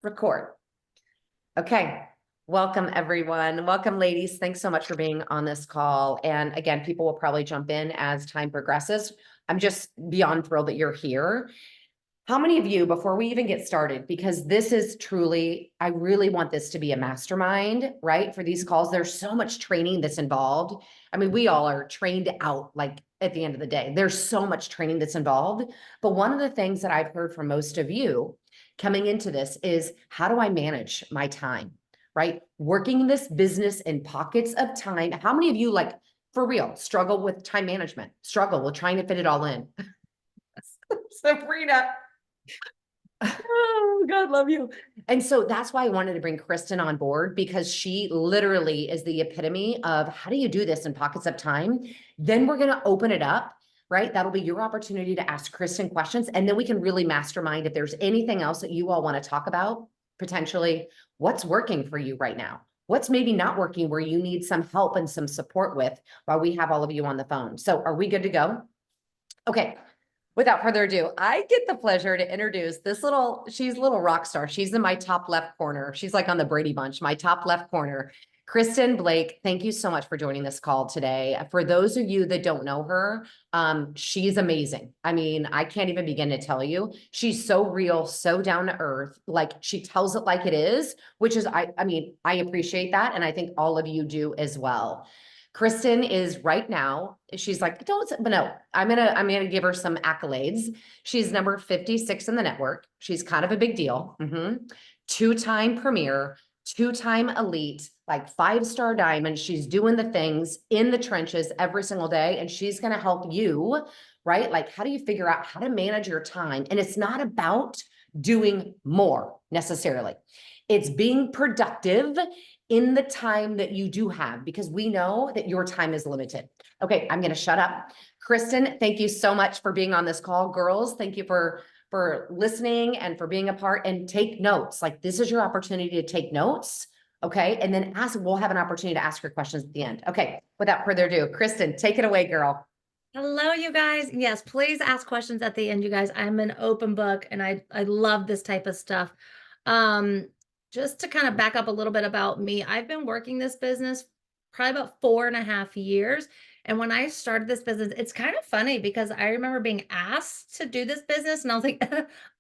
Record. Okay. Welcome, everyone. Welcome, ladies. Thanks so much for being on this call. And again, people will probably jump in as time progresses. I'm just beyond thrilled that you're here. How many of you, before we even get started, because this is truly, I really want this to be a mastermind, right? For these calls, there's so much training that's involved. I mean, we all are trained out, like at the end of the day, there's so much training that's involved. But one of the things that I've heard from most of you coming into this is, how do I manage my time, right? Working this business in pockets of time. How many of you, like, for real, struggle with time management, struggle with trying to fit it all in? Sabrina. Oh, God, love you. And so that's why I wanted to bring Kristin on board, because she literally is the epitome of how do you do this in pockets of time? Then we're going to open it up, right? That'll be your opportunity to ask Kristin questions. And then we can really mastermind if there's anything else that you all want to talk about, potentially what's working for you right now. What's maybe not working where you need some help and some support with while we have all of you on the phone. So are we good to go? Okay. Without further ado, I get the pleasure to introduce she's a little rock star. She's in my top left corner. She's like on the Brady Bunch, my top left corner. Kristin Blake, thank you so much for joining this call today. For those of you that don't know her, she's amazing. I mean, I can't even begin to tell you. She's so real, so down to earth. Like, she tells it like it is, which is, I mean, I appreciate that. And I think all of you do as well. Kristin is right now, she's like, don't, but no, I'm gonna give her some accolades. She's number 56 in the network. She's kind of a big deal. Two-time premier, two-time elite, like 5-star diamond. She's doing the things in the trenches every single day, and she's gonna help you, right? Like, how do you figure out how to manage your time? And it's not about doing more necessarily. It's being productive in the time that you do have, because we know that your time is limited. Okay, I'm going to shut up. Kristin, thank you so much for being on this call. Girls, thank you for listening and for being a part, and take notes. Like, this is your opportunity to take notes. Okay, and then we'll have an opportunity to ask your questions at the end. Okay, without further ado, Kristin, take it away, girl. Hello, you guys. Yes, please ask questions at the end, you guys. I'm an open book, and I love this type of stuff. Just to kind of back up a little bit about me, I've been working this business probably about 4.5 years. And when I started this business, it's kind of funny because I remember being asked to do this business, and I was like,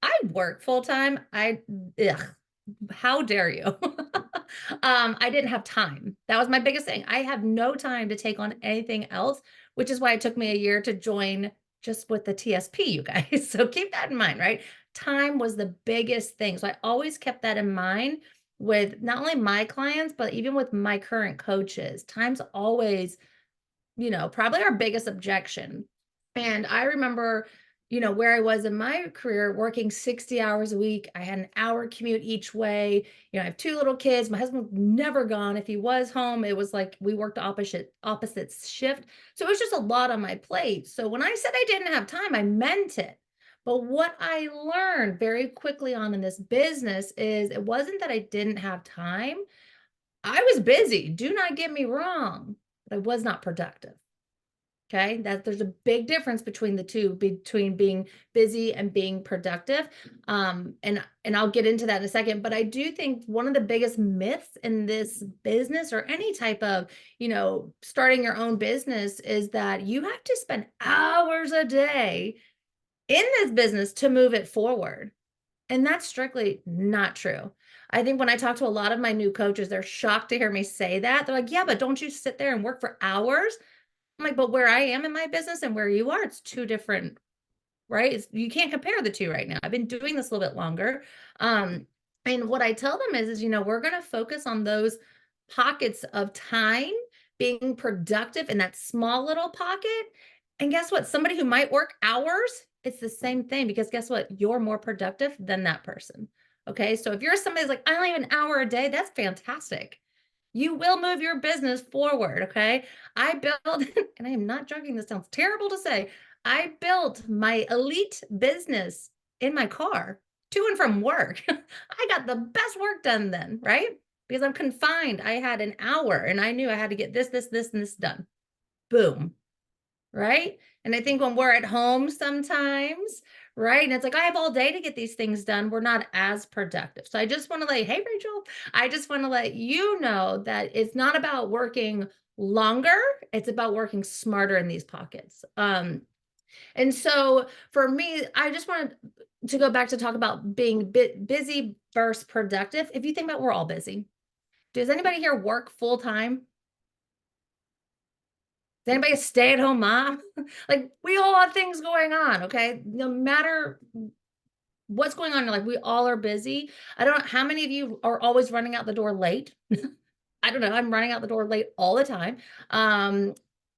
I work full time. How dare you? I didn't have time. That was my biggest thing. I have no time to take on anything else, which is why it took me a year to join just with the TSP, you guys. So keep that in mind, right? Time was the biggest thing. So I always kept that in mind with not only my clients, but even with my current coaches. Time's always, probably our biggest objection. And I remember, where I was in my career, working 60 hours a week. I had an hour commute each way. I have 2 little kids. My husband was never gone. If he was home, it was like we worked opposite shift. So it was just a lot on my plate. So when I said I didn't have time, I meant it. But what I learned very quickly on in this business is it wasn't that I didn't have time. I was busy. Do not get me wrong, but I was not productive. Okay, that there's a big difference between the two, between being busy and being productive. And I'll get into that in a second, but I do think one of the biggest myths in this business, or any type of, starting your own business, is that you have to spend hours a day in this business to move it forward. And that's strictly not true. I think when I talk to a lot of my new coaches, they're shocked to hear me say that. They're like, yeah, but don't you sit there and work for hours? I'm like, but where I am in my business and where you are, it's two different, right? You can't compare the two right now. I've been doing this a little bit longer. And what I tell them is, we're going to focus on those pockets of time, being productive in that small little pocket. And guess what? Somebody who might work hours, it's the same thing, because guess what? You're more productive than that person. Okay. So if you're somebody's like, I only have an hour a day, that's fantastic. You will move your business forward, okay? I built, and I am not joking, this sounds terrible to say, I built my elite business in my car to and from work. I got the best work done then, right? Because I'm confined. I had an hour and I knew I had to get this, and this done. Boom, right? And I think when we're at home sometimes, right? And it's like, I have all day to get these things done. We're not as productive. So I just want to hey, Rachel, I just want to let you know that it's not about working longer. It's about working smarter in these pockets. And so for me, I just wanted to go back to talk about being busy versus productive. If you think about, we're all busy. Does anybody here work full time? Is anybody a stay-at-home mom? Like, we all have things going on, okay? No matter what's going on in your life, we all are busy. I don't know how many of you are always running out the door late. I don't know. I'm running out the door late all the time. Um,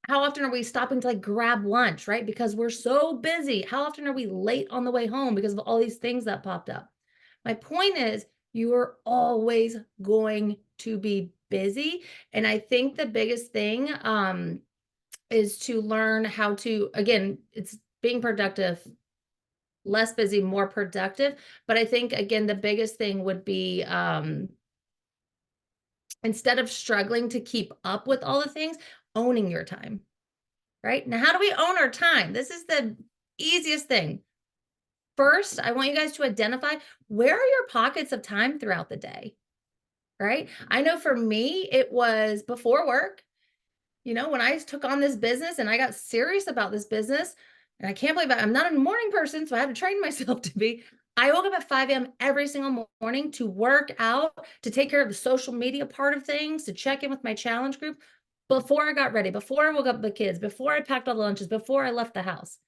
how often are we stopping to grab lunch, right? Because we're so busy. How often are we late on the way home because of all these things that popped up? My point is, you are always going to be busy. And I think the biggest thing is to learn how to, again, it's being productive, less busy, more productive. But I think, again, the biggest thing would be instead of struggling to keep up with all the things, owning your time, right? Now, how do we own our time? This is the easiest thing. First, I want you guys to identify, where are your pockets of time throughout the day, right? I know for me, it was before work. When I took on this business and I got serious about this business, and I can't believe I'm not a morning person, so I had to train myself to be. I woke up at 5 a.m. every single morning to work out, to take care of the social media part of things, to check in with my challenge group before I got ready, before I woke up the kids, before I packed all the lunches, before I left the house.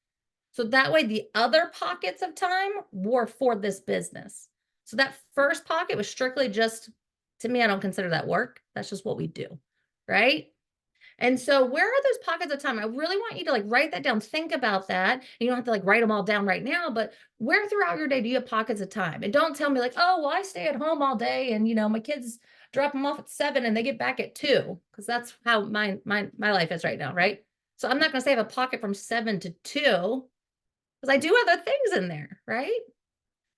So that way, the other pockets of time were for this business. So that first pocket was strictly just, to me, I don't consider that work. That's just what we do, right? And so where are those pockets of time? I really want you to write that down. Think about that. You don't have to write them all down right now, but where throughout your day do you have pockets of time? And don't tell me oh, well, I stay at home all day and my kids drop them off at 7 and they get back at 2, because that's how my life is right now, right? So I'm not going to say I have a pocket from 7 to 2, because I do other things in there, right?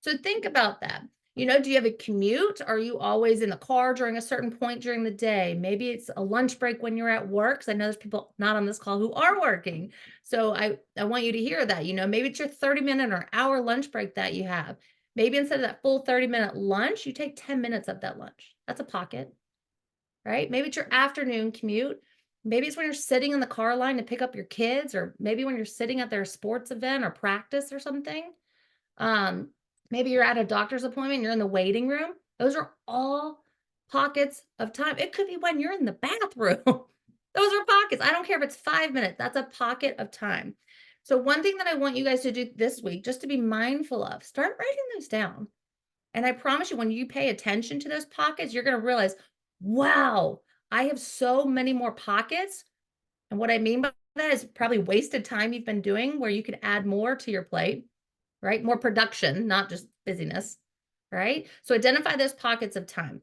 So think about that. Do you have a commute? Are you always in the car during a certain point during the day? Maybe it's a lunch break when you're at work, because I know there's people not on this call who are working. So I want you to hear that. Maybe it's your 30-minute or hour lunch break that you have. Maybe instead of that full 30-minute lunch, you take 10 minutes of that lunch. That's a pocket, right? Maybe it's your afternoon commute. Maybe it's when you're sitting in the car line to pick up your kids, or maybe when you're sitting at their sports event or practice or something. Maybe you're at a doctor's appointment, you're in the waiting room. Those are all pockets of time. It could be when you're in the bathroom. Those are pockets. I don't care if it's 5 minutes. That's a pocket of time. So one thing that I want you guys to do this week, just to be mindful of, start writing those down. And I promise you, when you pay attention to those pockets, you're going to realize, wow, I have so many more pockets. And what I mean by that is probably wasted time you've been doing where you could add more to your plate, right? More production, not just busyness, right? So identify those pockets of time.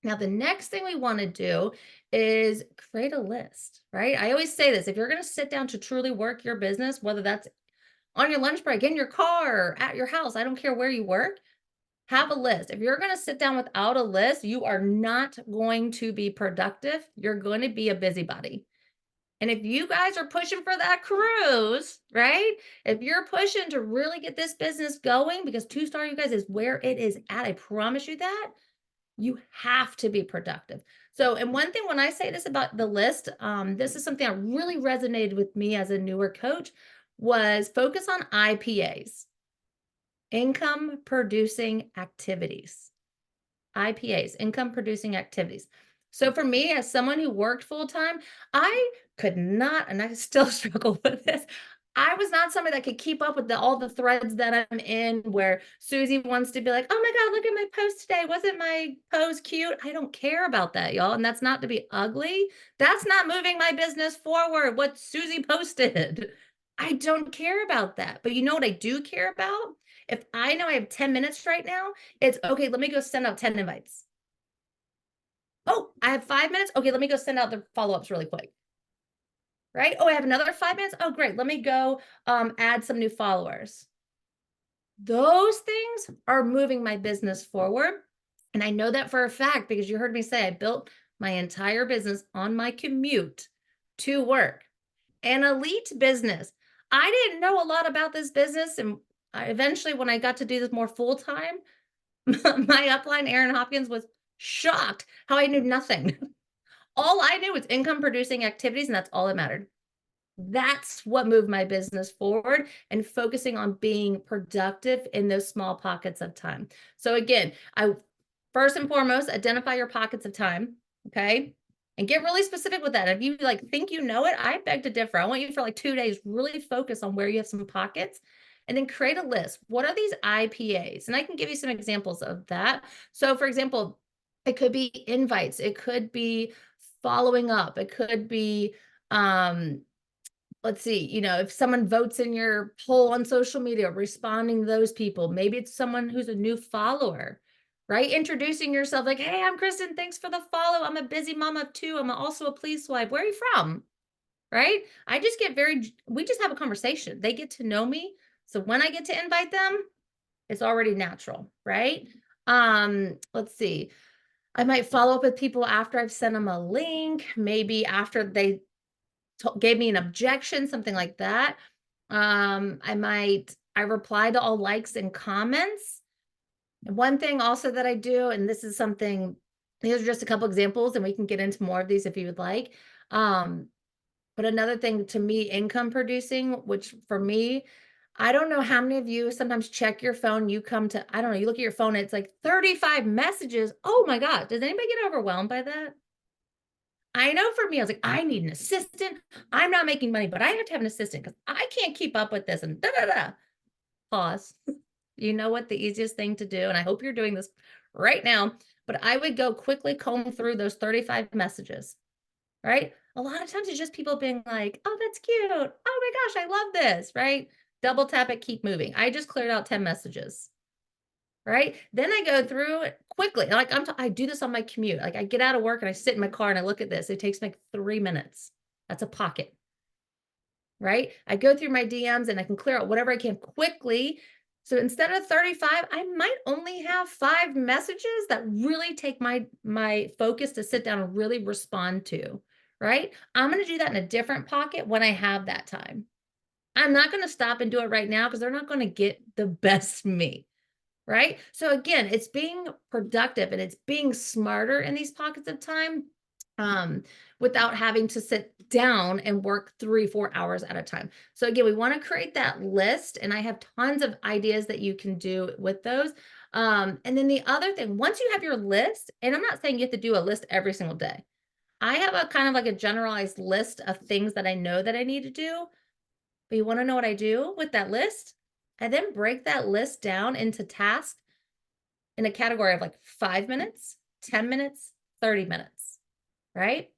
Now, the next thing we want to do is create a list, right? I always say this, if you're going to sit down to truly work your business, whether that's on your lunch break, in your car, or at your house, I don't care where you work, have a list. If you're going to sit down without a list, you are not going to be productive. You're going to be a busybody. And if you guys are pushing for that cruise, right? If you're pushing to really get this business going, because 2-star, you guys, is where it is at, I promise you that, you have to be productive. So, and one thing when I say this about the list, this is something that really resonated with me as a newer coach, was focus on IPAs, income producing activities. IPAs, income producing activities. So for me, as someone who worked full time, I could not, and I still struggle with this. I was not somebody that could keep up with all the threads that I'm in, where Susie wants to be like, oh my God, look at my post today. Wasn't my post cute? I don't care about that, y'all. And that's not to be ugly. That's not moving my business forward. What Susie posted. I don't care about that. But you know what I do care about? If I know I have 10 minutes right now, it's okay, let me go send out 10 invites. Oh, I have 5 minutes. Okay, let me go send out the follow-ups really quick. Right? Oh, I have another 5 minutes. Oh, great. Let me go add some new followers. Those things are moving my business forward. And I know that for a fact because you heard me say I built my entire business on my commute to work. An elite business. I didn't know a lot about this business, and eventually, when I got to do this more full time, my upline, Aaron Hopkins, was shocked how I knew nothing. All I knew was income producing activities, and that's all that mattered. That's what moved my business forward, and focusing on being productive in those small pockets of time. So again, I first and foremost, identify your pockets of time, okay? And get really specific with that. If you like think you know it, I beg to differ. I want you for like 2 days, really focus on where you have some pockets, and then create a list. What are these IPAs? And I can give you some examples of that. So for example, it could be invites, it could be following up, it could be let's see, if someone votes in your poll on social media, responding to those people. Maybe it's someone who's a new follower, right? Introducing yourself like, hey, I'm Kristin. Thanks for the follow. I'm a busy mom of two. I'm also a please swipe. Where are you from? Right? I just get we just have a conversation. They get to know me. So when I get to invite them, it's already natural, right? Let's see. I might follow up with people after I've sent them a link, maybe after they gave me an objection, something like that. I reply to all likes and comments. One thing also that I do, and this is something, these are just a couple examples, and we can get into more of these if you would like. But another thing to me, income producing, which for me, I don't know how many of you sometimes check your phone, you come to, I don't know, you look at your phone, it's like 35 messages. Oh my God, does anybody get overwhelmed by that? I know for me, I was like, I need an assistant. I'm not making money, but I have to have an assistant because I can't keep up with this and da da da. Pause. You know what the easiest thing to do, and I hope you're doing this right now, but I would go quickly comb through those 35 messages, right? A lot of times it's just people being like, oh, that's cute. Oh my gosh, I love this, right? Double tap it, keep moving. I just cleared out 10 messages. Right? Then I go through it quickly. Like I do this on my commute. Like I get out of work and I sit in my car and I look at this. It takes me like 3 minutes. That's a pocket. Right? I go through my DMs and I can clear out whatever I can quickly. So instead of 35, I might only have 5 messages that really take my focus to sit down and really respond to. Right? I'm going to do that in a different pocket when I have that time. I'm not going to stop and do it right now because they're not going to get the best me. Right? So again, it's being productive and it's being smarter in these pockets of time, without having to sit down and work 3-4 hours at a time. So again, we want to create that list, and I have tons of ideas that you can do with those. And then the other thing, once you have your list, and I'm not saying you have to do a list every single day. I have a kind of like a generalized list of things that I know that I need to do. But you want to know what I do with that list? I then break that list down into tasks in a category of like 5 minutes, 10 minutes, 30 minutes, right?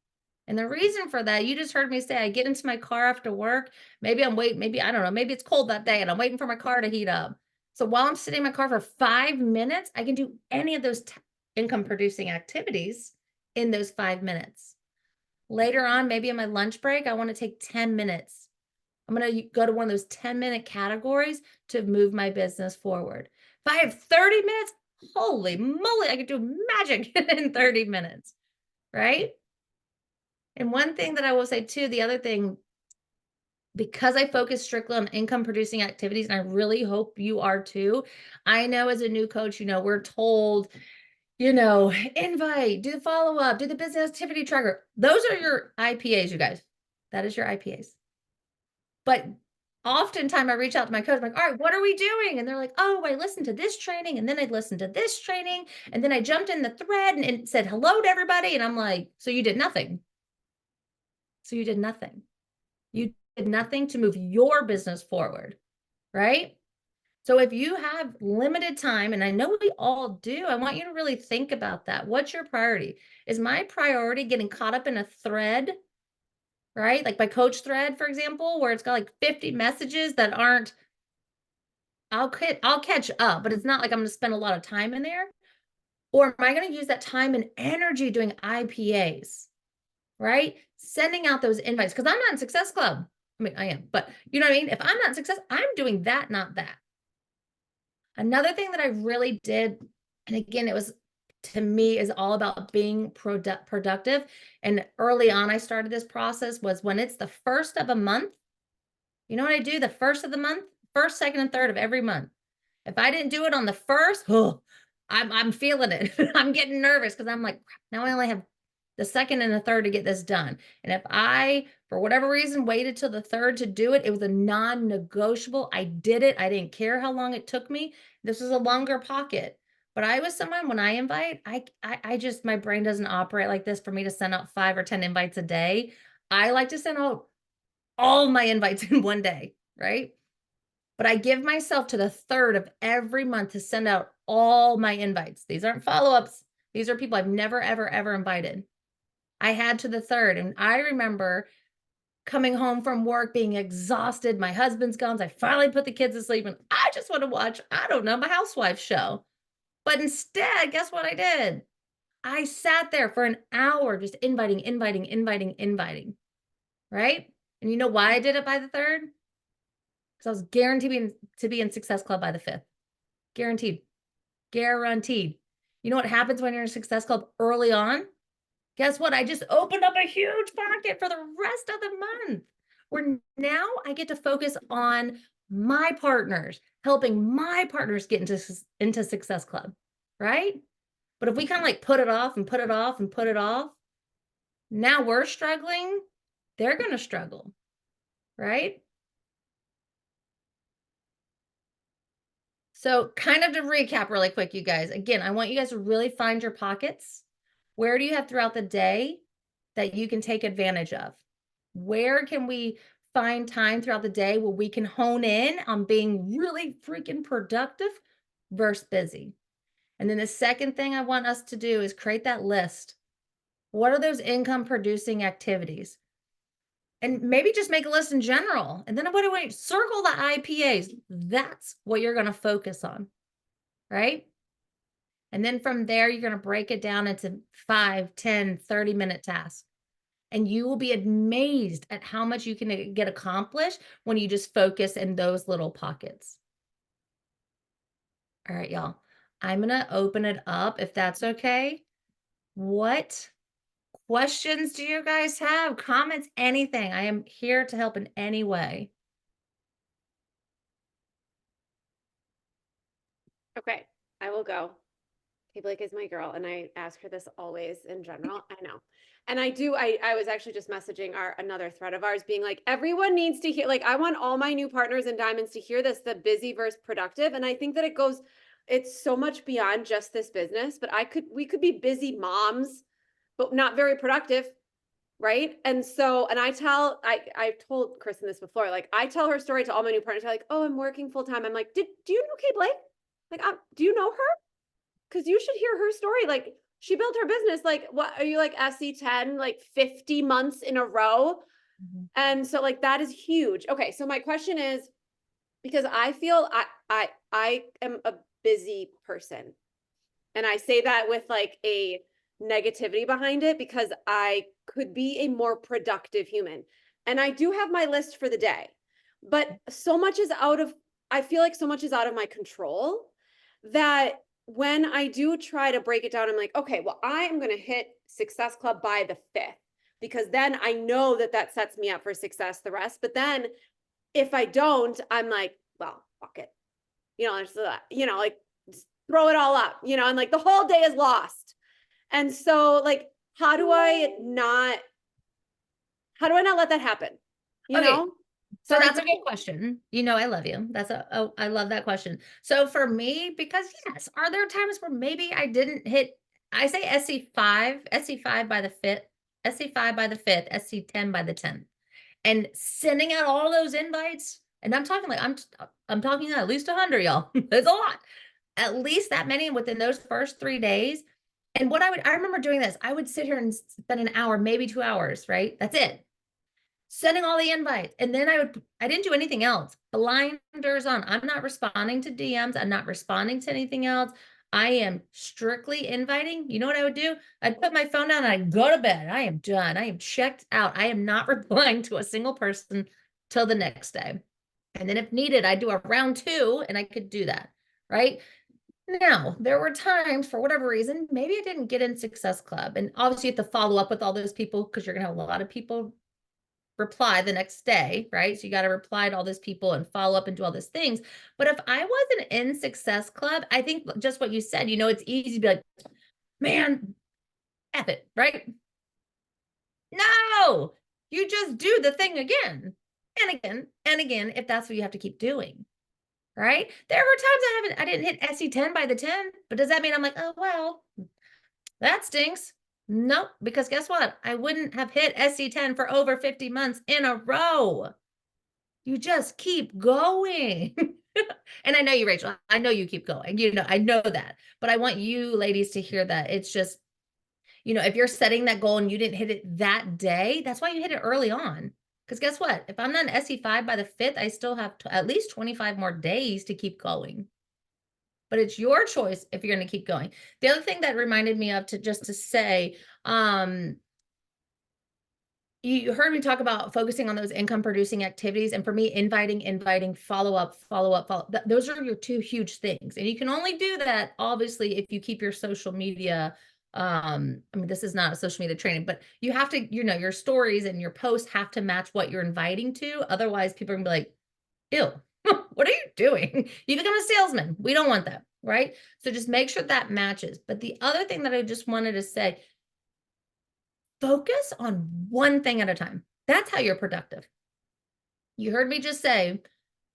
And the reason for that, you just heard me say, I get into my car after work. Maybe I'm waiting, maybe I don't know, maybe it's cold that day and I'm waiting for my car to heat up. So while I'm sitting in my car for 5 minutes, I can do any of those income producing activities in those 5 minutes. Later on, maybe in my lunch break, I want to take 10 minutes. I'm going to go to one of those 10-minute categories to move my business forward. If I have 30 minutes, holy moly, I could do magic in 30 minutes, right? And one thing that I will say too, the other thing, because I focus strictly on income producing activities, and I really hope you are too. I know as a new coach, we're told, invite, do the follow up, do the business activity tracker. Those are your IPAs, you guys. That is your IPAs. But oftentimes I reach out to my coach, I'm like, all right, what are we doing? And they're like, oh, I listened to this training, and then I listened to this training, and then I jumped in the thread and said hello to everybody. And I'm like, so you did nothing. So you did nothing. You did nothing to move your business forward, right? So if you have limited time, and I know we all do, I want you to really think about that. What's your priority? Is my priority getting caught up in a thread, right? Like my coach thread, for example, where it's got like 50 messages that aren't, I'll catch up, but it's not like I'm going to spend a lot of time in there. Or am I going to use that time and energy doing IPAs, right? Sending out those invites, because I'm not in Success Club. I mean, I am, but you know what I mean? If I'm not in Success, I'm doing that, not that. Another thing that I really did, and again, it was, to me, is all about being productive. And early on, I started this process was when it's the first of a month. You know what I do the first of the month? first, second, and third of every month. If I didn't do it on the first, oh, I'm feeling it. I'm getting nervous because I'm like, now I only have the second and the third to get this done. And if I, for whatever reason, waited till the third to do it, it was a non-negotiable. I did it. I didn't care how long it took me. This was a longer pocket. But I was someone, when I invite, I just, my brain doesn't operate like this for me to send out 5 or 10 invites a day. I like to send out all my invites in one day, right? But I give myself to the third of every month to send out all my invites. These aren't follow-ups. These are people I've never, ever, ever invited. I had to the third. And I remember coming home from work being exhausted. My husband's gone. I finally put the kids to sleep and I just want to watch, I don't know, my housewife show. But instead, guess what I did? I sat there for an hour just inviting, right? And you know why I did it by the third? Because I was guaranteed to be in Success Club by the fifth. Guaranteed. Guaranteed. You know what happens when you're in Success Club early on? Guess what? I just opened up a huge pocket for the rest of the month, where now I get to focus on my partners, helping my partners get into Success Club, right? But if we kind of like put it off and put it off and put it off, now we're struggling, they're going to struggle, right? So kind of to recap really quick, you guys, again, I want you guys to really find your pockets. Where do you have throughout the day that you can take advantage of? Where can we find time throughout the day where we can hone in on being really freaking productive versus busy? And then the second thing I want us to do is create that list. What are those income producing activities? And maybe just make a list in general. And then what do I circle the IPAs? That's what you're going to focus on, right? And then from there, you're going to break it down into 5, 10, 30-minute tasks. And you will be amazed at how much you can get accomplished when you just focus in those little pockets. All right, y'all. I'm going to open it up if that's okay. What questions do you guys have? Comments, anything. I am here to help in any way. Okay, I will go. Kay Blake is my girl, and I ask her this always in general. I know. And I was actually just messaging another thread of ours being like, everyone needs to hear, like, I want all my new partners in Diamonds to hear this, the busy versus productive. And I think that it's so much beyond just this business, but we could be busy moms, but not very productive. Right. And so, and I've told Kristin this before, like I tell her story to all my new partners. They're like, oh, I'm working full time. I'm like, do you know Kay Blake? Like, do you know her? Because you should hear her story. Like, she built her business. Like, what are you, like SC10, like 50 months in a row? Mhm. And so like, that is huge. Okay. So my question is, because I feel I am a busy person. And I say that with like a negativity behind it because I could be a more productive human. And I do have my list for the day, but I feel like so much is out of my control that when I do try to break it down, I'm like, okay, well, I am going to hit Success Club by the 5th because then I know that sets me up for success the rest. But then if I don't, I'm like, well, fuck it. Like throw it all up, and like the whole day is lost. And so like, how do I not let that happen? Okay. So like, that's a good question. I love you. I love that question. So for me, because yes, are there times where maybe I didn't hit, I say SC5 by the 5th, SC5 by the 5th, SC10 by the 10th, and sending out all those invites. And I'm talking like, I'm talking at least 100, y'all. That's a lot. At least that many within those first 3 days. And I remember doing this. I would sit here and spend an hour, maybe 2 hours, right? That's it. Sending all the invites. And then I didn't do anything else. Blinders on. I'm not responding to DMs. I'm not responding to anything else. I am strictly inviting. You know what I would do? I'd put my phone down and I'd go to bed. I am done. I am checked out. I am not replying to a single person till the next day. And then if needed, I'd do a round 2 and I could do that, right? Now, there were times for whatever reason, maybe I didn't get in Success Club. And obviously you have to follow up with all those people because you're going to have a lot of people reply the next day, right? So you got to reply to all these people and follow up and do all these things. But if I wasn't in Success Club, I think just what you said, you know, it's easy to be like, man, F it, right? No, you just do the thing again and again and again if that's what you have to keep doing. Right? There were times I didn't hit SE10 by the 10, but does that mean I'm like, oh, well, that stinks? Nope, because guess what? I wouldn't have hit SE10 for over 50 months in a row. You just keep going. And I know you, Rachel, I know you keep going. You know, I know that, but I want you ladies to hear that. It's just, you know, if you're setting that goal and you didn't hit it that day, that's why you hit it early on. Because guess what? If I'm not an SE5 by the 5th, I still have at least 25 more days to keep going. But it's your choice if you're going to keep going. The other thing that reminded me of to say, you heard me talk about focusing on those income producing activities. And for me, inviting, follow up. Those are your two huge things. And you can only do that, obviously, if you keep your social media. I mean, this is not a social media training, but you have to, you know, your stories and your posts have to match what you're inviting to. Otherwise, people are gonna be like, ew, what are you doing? You become a salesman. We don't want that, right? So just make sure that matches. But the other thing that I just wanted to say, focus on one thing at a time. That's how you're productive. You heard me just say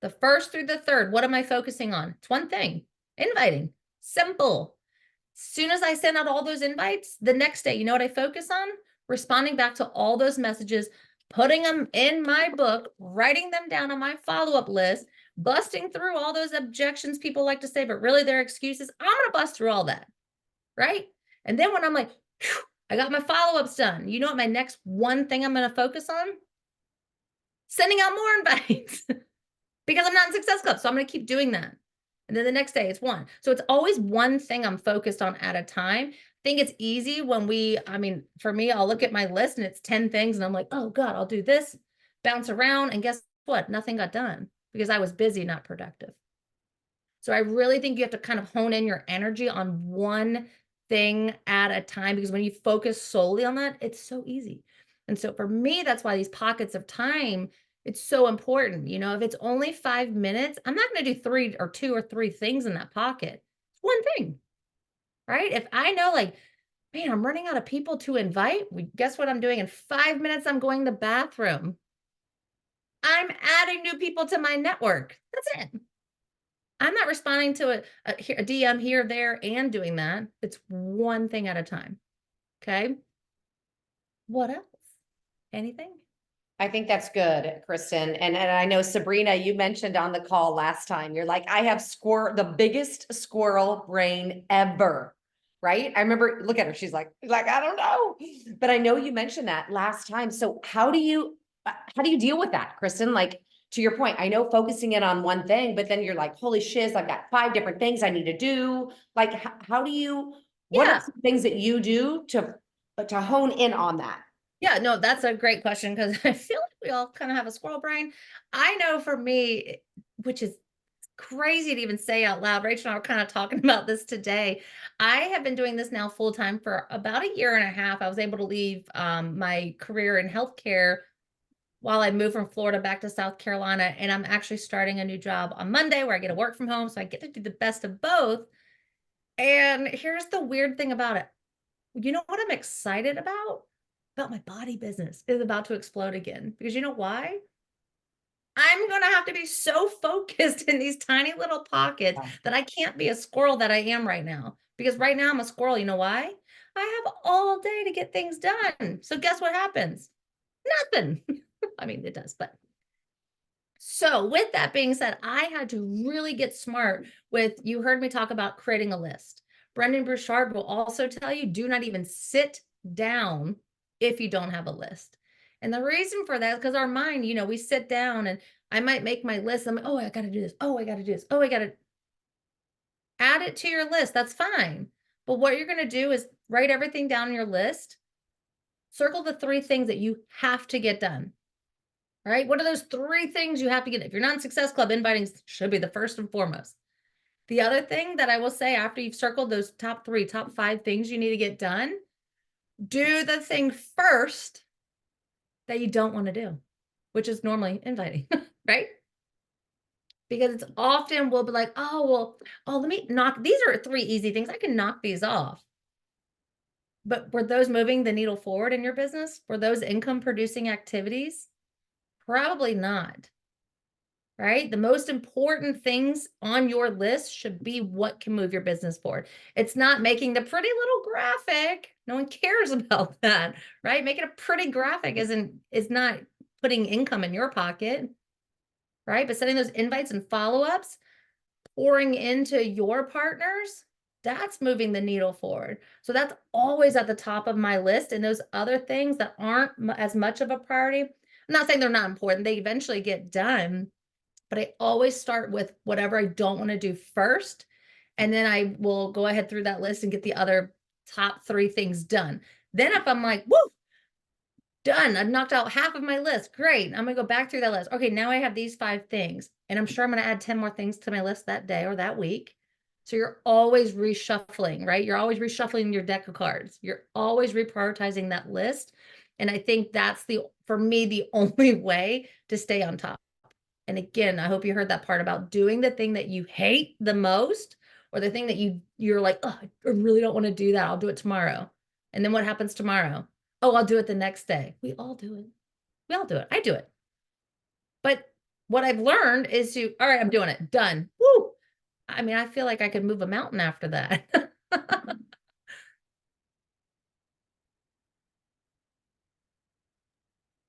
the first through the third. What am I focusing on? It's one thing, inviting, simple. As soon as I send out all those invites, the next day, you know what I focus on? Responding back to all those messages, putting them in my book, writing them down on my follow-up list, busting through all those objections people like to say, but really they're excuses. I'm going to bust through all that, right? And then when I'm like, whew, I got my follow-ups done. You know what my next one thing I'm going to focus on? Sending out more invites because I'm not in Success Club. So I'm going to keep doing that. And then the next day it's one. So it's always one thing I'm focused on at a time. I think it's easy when I mean, for me, I'll look at my list and it's 10 things and I'm like, oh God, I'll do this, bounce around. And guess what? Nothing got done because I was busy, not productive. So I really think you have to kind of hone in your energy on one thing at a time, because when you focus solely on that, it's so easy. And so for me, that's why these pockets of time, it's so important. You know, if it's only 5 minutes, I'm not going to do 2 or 3 things in that pocket. It's one thing, right? If I know, like, man, I'm running out of people to invite, guess what I'm doing? In 5 minutes, I'm going to the bathroom. I'm adding new people to my network. That's it. I'm not responding to a DM here, there, and doing that. It's one thing at a time. Okay. What else? Anything? I think that's good, Kristen. And I know Sabrina, you mentioned on the call last time, you're like, I have the biggest squirrel brain ever. Right? I remember, look at her. She's like, I don't know. But I know you mentioned that last time. So how do you deal with that, Kristen? Like, to your point, I know focusing it on one thing, but then you're like, holy shiz, I've got 5 different things I need to do. Like, how do you, what are some things that you do to hone in on that? Yeah, no, that's a great question, because I feel like we all kind of have a squirrel brain. I know for me, which is crazy to even say out loud, Rachel and I were kind of talking about this today. I have been doing this now full time for about 1.5 years. I was able to leave my career in healthcare while I moved from Florida back to South Carolina. And I'm actually starting a new job on Monday where I get to work from home. So I get to do the best of both. And here's the weird thing about it. You know what I'm excited about? About my body business is about to explode again. Because you know why? I'm going to have to be so focused in these tiny little pockets that I can't be a squirrel that I am right now. Because right now I'm a squirrel. You know why? I have all day to get things done. So guess what happens? Nothing. I mean, it does, but. So with that being said, I had to really get smart with, you heard me talk about creating a list. Brendan Burchard will also tell you, do not even sit down if you don't have a list. And the reason for that is because our mind, you know, we sit down and I might make my list. I'm like, oh, I got to do this. Oh, I got to do this. Oh, I got to add it to your list. That's fine. But what you're going to do is write everything down on your list. Circle the 3 things that you have to get done. Right? What are those 3 things you have to get? If you're not in Success Club, inviting should be the first and foremost. The other thing that I will say, after you've circled those top 5 things you need to get done, do the thing first that you don't want to do. which is normally inviting, right? Because it's often we'll be like, oh, well, oh, let me knock. These are 3 easy things. I can knock these off. But were those moving the needle forward in your business? Were those income producing activities? Probably not, right? The most important things on your list should be what can move your business forward. It's not making the pretty little graphic. No one cares about that, right? Making a pretty graphic is not putting income in your pocket, right? But setting those invites and follow-ups, pouring into your partners, that's moving the needle forward. So that's always at the top of my list. And those other things that aren't as much of a priority, I'm not saying they're not important. They eventually get done, but I always start with whatever I don't want to do first. And then I will go ahead through that list and get the other top 3 things done. Then if I'm like, woo, done, I've knocked out half of my list. Great. I'm gonna go back through that list. Okay, now I have these 5 things. And I'm sure I'm gonna add 10 more things to my list that day or that week. So you're always reshuffling, right? You're always reshuffling your deck of cards. You're always reprioritizing that list. And I think that's for me, the only way to stay on top. And again, I hope you heard that part about doing the thing that you hate the most, or the thing that you're like, oh, I really don't want to do that. I'll do it tomorrow. And then what happens tomorrow? Oh, I'll do it the next day. We all do it. We all do it. I do it. But what I've learned is all right, I'm doing it. Done. Woo. I mean, I feel like I could move a mountain after that.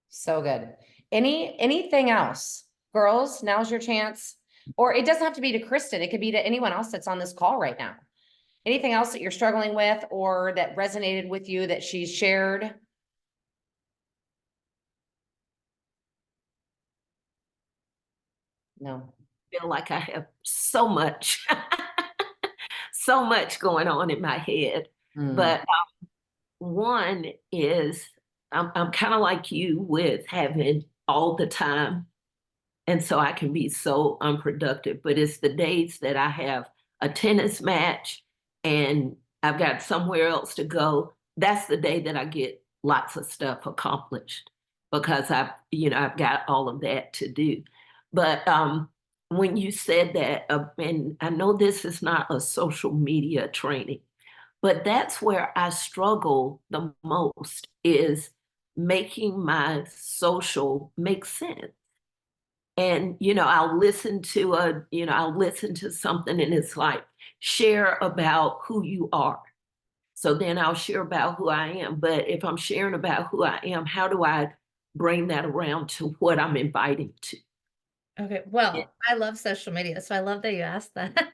So good. Anything else? Girls, now's your chance. Or it doesn't have to be to Kristin. It could be to anyone else that's on this call right now. Anything else that you're struggling with or that resonated with you that she's shared? No. Feel like I have so much, so much going on in my head. But one is I'm kind of like you with having all the time. And so I can be so unproductive. But it's the days that I have a tennis match and I've got somewhere else to go. That's the day that I get lots of stuff accomplished because I've got all of that to do. But when you said that, and I know this is not a social media training, but that's where I struggle the most is making my social make sense. And, I'll listen to something and it's like, share about who you are. So then I'll share about who I am. But if I'm sharing about who I am, how do I bring that around to what I'm inviting to? Okay, well, I love social media, so I love that you asked that.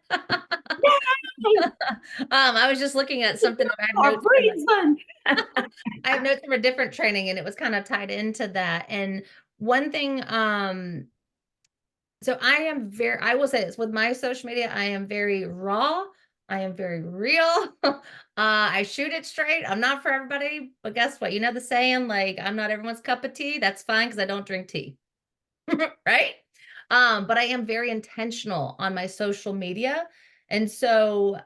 I was just looking at something. I have notes from a different training, and it was kind of tied into that. And one thing, so I will say this with my social media, I am very raw. I am very real. I shoot it straight. I'm not for everybody, but guess what? You know the saying, like, I'm not everyone's cup of tea. That's fine because I don't drink tea. Right? But I am very intentional on my social media. And so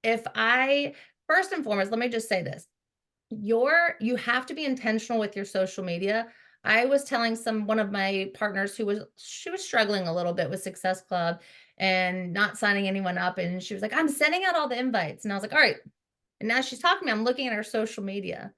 first and foremost, let me just say this. You have to be intentional with your social media. I was telling one of my partners she was struggling a little bit with Success Club and not signing anyone up. And she was like, I'm sending out all the invites. And I was like, all right. And now she's talking to me, I'm looking at her social media.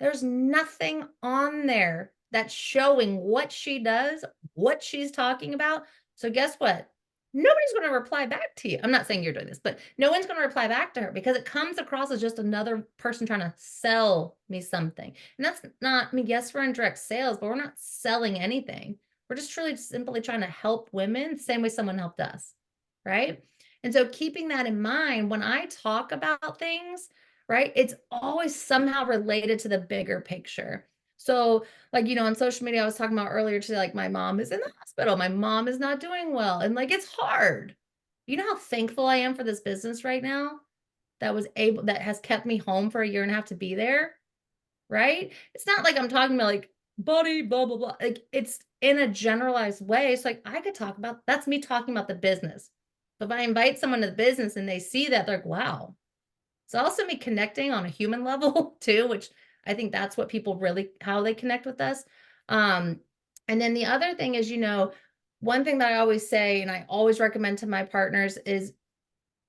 There's nothing on there that's showing what she does, what she's talking about. So guess what? Nobody's going to reply back to you. I'm not saying you're doing this, but no one's going to reply back to her because it comes across as just another person trying to sell me something. And that's not, I mean, yes, we're in direct sales, but we're not selling anything. We're just truly simply trying to help women the same way someone helped us. Right. And so keeping that in mind, when I talk about things, right, it's always somehow related to the bigger picture. So like, on social media, I was talking about earlier today, like my mom is in the hospital. My mom is not doing well. And like, it's hard. You know how thankful I am for this business right now that has kept me home for a year and a half to be there. Right. It's not like I'm talking about like buddy, blah, blah, blah. Like it's in a generalized way. So like I could that's me talking about the business. But if I invite someone to the business and they see that, they're like, wow. It's also me connecting on a human level too, which I think that's what people how they connect with us. And then the other thing is, one thing that I always say, and I always recommend to my partners is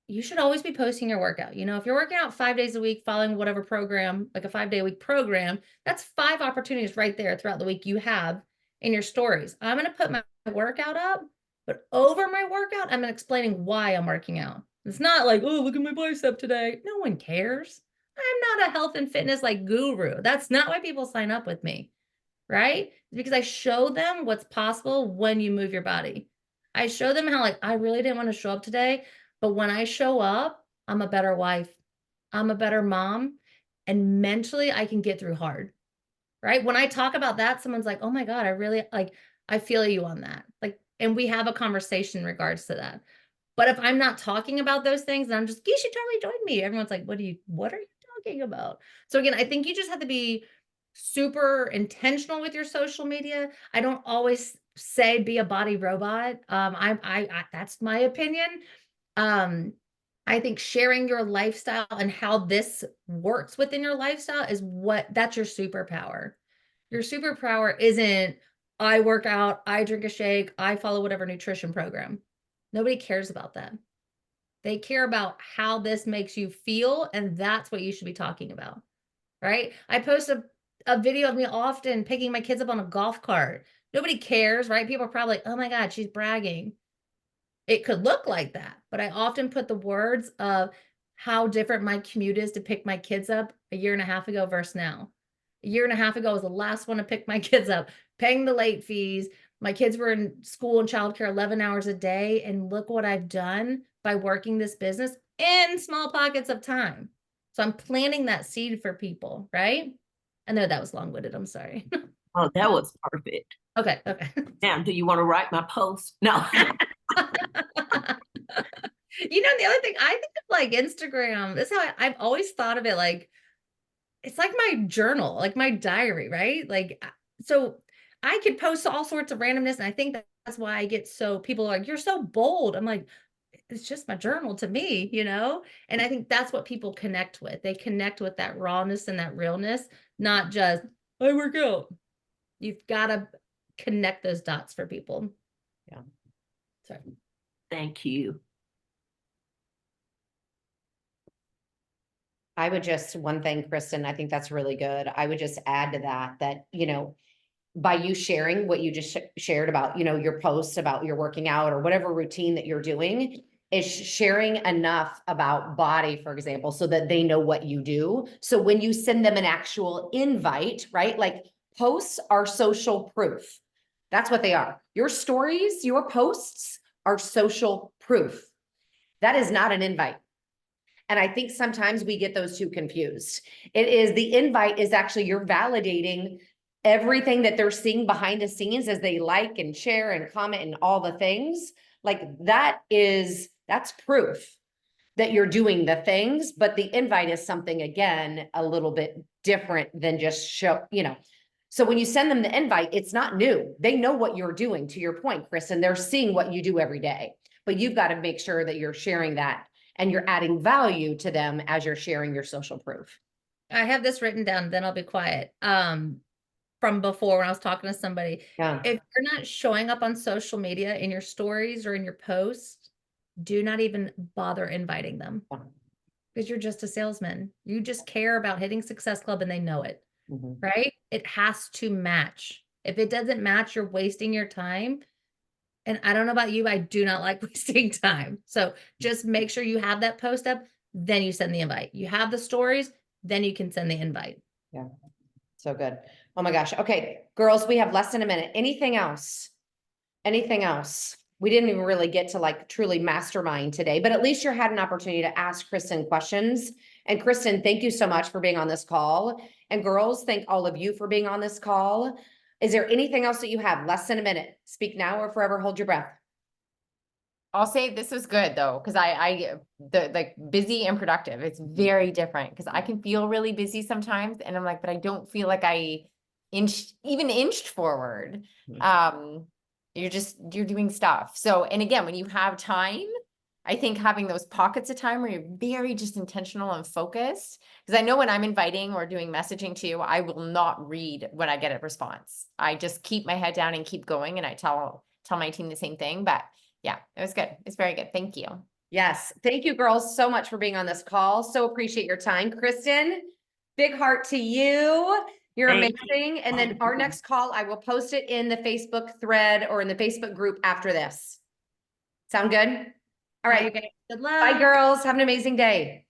you should always be posting your workout. If you're working out 5 days a week, following whatever program, like a 5-day-a-week program, that's 5 opportunities right there throughout the week you have in your stories. I'm going to put my workout up, but over my workout, I'm explaining why I'm working out. It's not like, oh, look at my bicep today. No one cares. I'm not a health and fitness guru. That's not why people sign up with me, right? Because I show them what's possible when you move your body. I show them how I really didn't want to show up today, but when I show up, I'm a better wife. I'm a better mom. And mentally, I can get through hard, right? When I talk about that, someone's like, oh my God, I feel you on that. And we have a conversation in regards to that. But if I'm not talking about those things, and I'm just, you should totally join me. Everyone's like, what are you talking about? So again, I think you just have to be super intentional with your social media. I don't always say be a body robot. I that's my opinion. I think sharing your lifestyle and how this works within your lifestyle that's your superpower. Your superpower isn't I work out, I drink a shake, I follow whatever nutrition program. Nobody cares about that. They care about how this makes you feel, and that's what you should be talking about, right? I post a video of me often picking my kids up on a golf cart. Nobody cares, right? People are probably like, oh my God, she's bragging. It could look like that, but I often put the words of how different my commute is to pick my kids up a year and a half ago versus now. A year and a half ago, I was the last one to pick my kids up, paying the late fees. My kids were in school and childcare 11 hours a day. And look what I've done by working this business in small pockets of time. So I'm planting that seed for people, right? I know that was long-winded. I'm sorry. Oh, that was perfect. Okay. Now, do you want to write my post? No. The other thing I think of Instagram, this is how I've always thought of it. It's like my journal, like my diary, right? So I could post all sorts of randomness. And I think that's why I get people are like, you're so bold. I'm like, it's just my journal to me, And I think that's what people connect with. They connect with that rawness and that realness, not just, I work out. You've got to connect those dots for people. Yeah. Sorry. Thank you. I would just, one thing, Kristin, I think that's really good. I would just add to that, by you sharing what you just shared about, your posts about your working out or whatever routine that you're doing, is sharing enough about body, for example, so that they know what you do. So when you send them an actual invite, right? Posts are social proof. That's what they are. Your stories, your posts are social proof. That is not an invite. And I think sometimes we get those two confused. The invite is actually you're validating everything that they're seeing behind the scenes as they like and share and comment and all the things. That's proof that you're doing the things, but the invite is something, again, a little bit different than just show. So when you send them the invite, it's not new. They know what you're doing, to your point, Chris, and they're seeing what you do every day, but you've got to make sure that you're sharing that and you're adding value to them as you're sharing your social proof. I have this written down, then I'll be quiet. From before when I was talking to somebody, Yeah. if you're not showing up on social media in your stories or in your posts, do not even bother inviting them, because you're just a salesman. You just care about hitting Success Club and they know it, right? It has to match. If it doesn't match, you're wasting your time. And I don't know about you, I do not like wasting time. So just make sure you have that post up, then you send the invite. You have the stories, then you can send the invite. Yeah. So good. Oh my gosh. Okay, girls, we have less than a minute. Anything else? Anything else? We didn't even really get to truly mastermind today, but at least you had an opportunity to ask Kristin questions. And Kristin, thank you so much for being on this call. And girls, thank all of you for being on this call. Is there anything else that you have? Less than a minute. Speak now or forever hold your breath. I'll say this was good though, because the busy and productive, it's very different, because I can feel really busy sometimes and I'm like, but I don't feel like I inched forward. You're doing stuff. So, and again, when you have time, I think having those pockets of time where you're very just intentional and focused, because I know when I'm inviting or doing messaging to you, I will not read when I get a response. I just keep my head down and keep going, and I tell my team the same thing. But yeah, it was good. It's very good. Thank you. Yes. Thank you, girls, so much for being on this call. So appreciate your time. Kristin, big heart to you. You're Thank amazing. And then our next call, I will post it in the Facebook thread or in the Facebook group after this. Sound good? All right. Okay, good luck. Bye, girls. Have an amazing day.